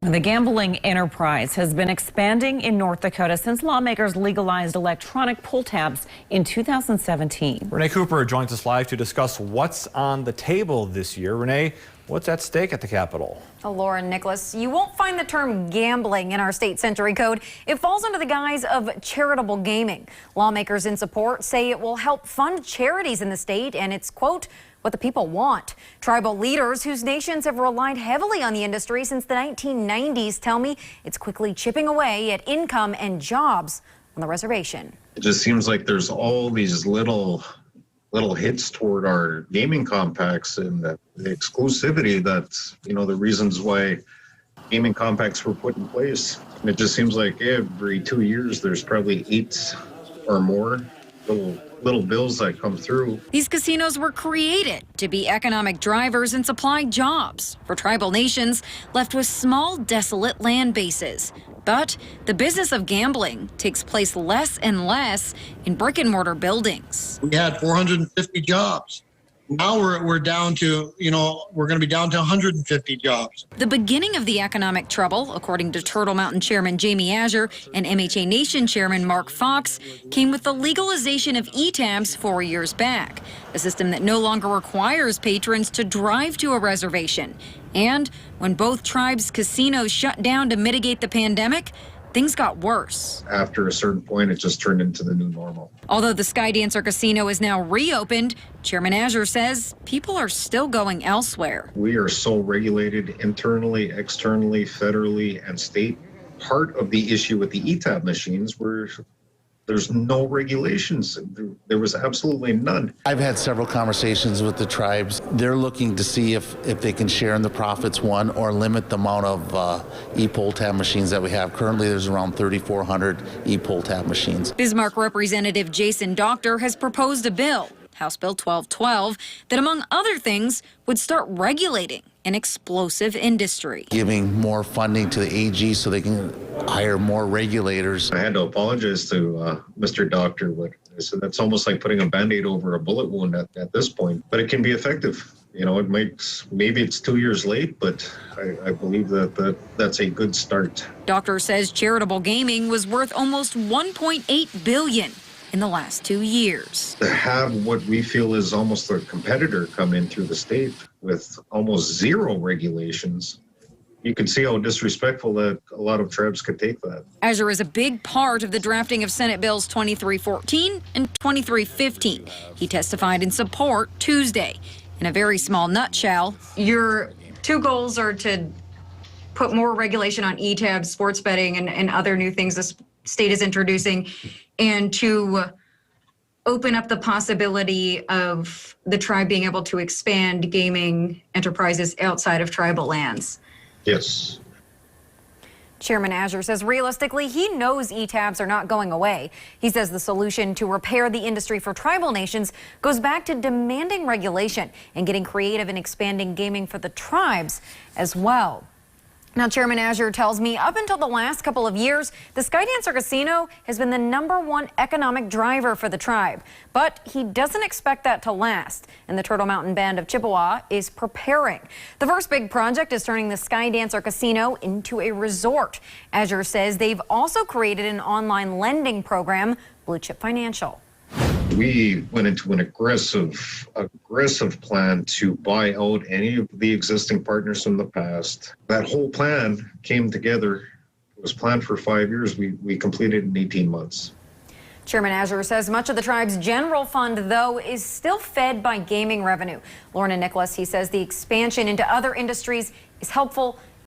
The gambling enterprise has been expanding in North Dakota since lawmakers legalized electronic pull tabs in 2017. Renee Cooper joins us live to discuss what's on the table this year. Renee, what's at stake at the Capitol? Laura and Nicholas, you won't find the term gambling in our state century code. It falls under the guise of charitable gaming. Lawmakers in support say it will help fund charities in the state, and it's, quote, what the people want. Tribal leaders whose nations have relied heavily on the industry since the 1990s tell me it's quickly chipping away at income and jobs on the reservation. It just seems like there's all these little hits toward our gaming compacts, and the exclusivity that's, the reasons why gaming compacts were put in place. And it just seems like every 2 years there's probably 8 or more little bills that come through. These casinos were created to be economic drivers and supply jobs for tribal nations left with small, desolate land bases. But the business of gambling takes place less and less in brick and mortar buildings. We had 450 jobs. Now we're down to, we're going to be down to 150 jobs. The beginning of the economic trouble, according to Turtle Mountain Chairman Jamie Azure and MHA Nation Chairman Mark Fox, came with the legalization of e-tabs 4 years back, a system that no longer requires patrons to drive to a reservation. And when both tribes' casinos shut down to mitigate the pandemic, things got worse. After a certain point, it just turned into the new normal. Although the Sky Dancer Casino is now reopened, Chairman Azure says people are still going elsewhere. We are so regulated internally, externally, federally, and state. Part of the issue with the e-tab machines were there's no regulations. There was absolutely none. I've had several conversations with the tribes. They're looking to see if they can share in the profits, one, or limit the amount of e-pull tab machines that we have. Currently, there's around 3,400 e-pull tab machines. Bismarck Representative Jason Doctor has proposed a bill, House Bill 1212, that, among other things, would start regulating an explosive industry. Giving more funding to the AG so they can hire more regulators. I had to apologize to Mr. Doctor, but I said that's almost like putting a Band-Aid over a bullet wound at this point. But it can be effective. Maybe it's 2 years late, but I believe that's a good start. Doctor says charitable gaming was worth almost $1.8 billion in the last 2 years. To have what we feel is almost a competitor come in through the state with almost zero regulations, you can see how disrespectful that a lot of tribes could take that. Azure is a big part of the drafting of Senate Bills 2314 and 2315. He testified in support Tuesday. In a very small nutshell, your two goals are to put more regulation on e-tabs, sports betting, and other new things the state is introducing, and to open up the possibility of the tribe being able to expand gaming enterprises outside of tribal lands. Yes. Chairman Azure says realistically, he knows e-tabs are not going away. He says the solution to repair the industry for tribal nations goes back to demanding regulation and getting creative in expanding gaming for the tribes as well. Now, Chairman Azure tells me up until the last couple of years, the Sky Dancer Casino has been the #1 economic driver for the tribe. But he doesn't expect that to last, and the Turtle Mountain Band of Chippewa is preparing. The first big project is turning the Sky Dancer Casino into a resort. Azure says they've also created an online lending program, Blue Chip Financial. We went into an aggressive plan to buy out any of the existing partners from the past. That whole plan came together. It was planned for 5 years. We completed in 18 months. Chairman Azure says much of the tribe's general fund, though, is still fed by gaming revenue. Lorna Nicholas, he says the expansion into other industries is helpful